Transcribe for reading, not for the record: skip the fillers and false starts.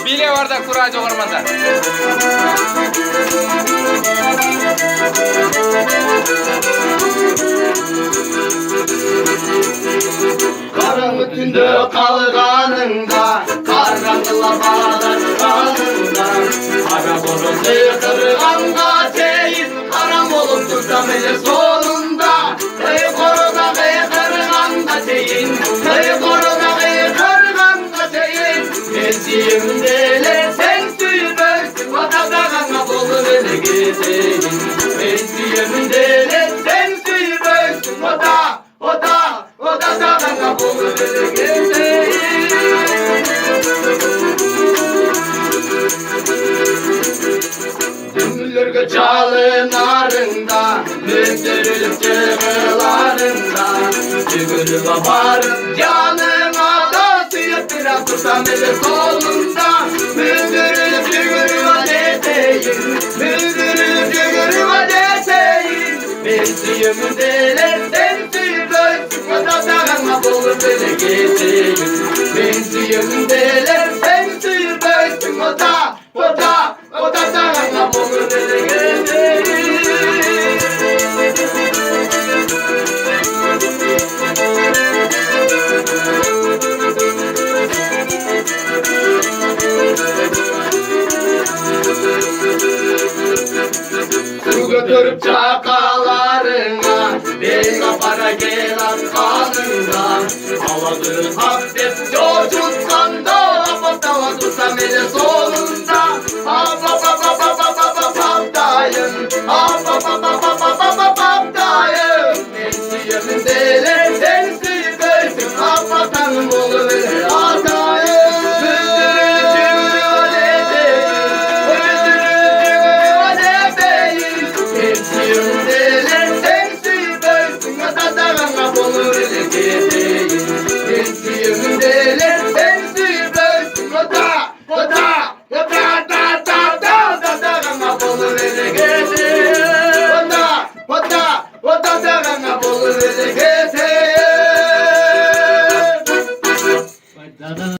Bile var da kuracı ormanda. Karanlık günde kalganında, karanlıkla bağdaşkanında, haram olup kırganda teyit, haram olup tutsam ele sonunda. Kıyı koruda kırganda teyin, kıyı koruda kırganda teyin. Mesihim dele sen suyunu, vatadağına bolu beni gideyim. Mesihim dele sen suyunu, vatadağına bolu beni gideyim. Dümülür çalınarında, müzdürülüp çığlarında, Cügülü babarım canıma da suyup biraz tutsam eli solunda. Müzdürülüp cügülü vadeteyim, müzdürülüp cügülü vadeteyim. Ben suyumu deletten suyu döksün, vatadağına bolu beni gideyim. Ben suyumu deletten suyu döksün, vatadağına bolu beni gideyim. Su götürüp çakalarına, bir kapara gelen kanından. Havadırın abdest coşutsan da, apatala tutsam ele solunda.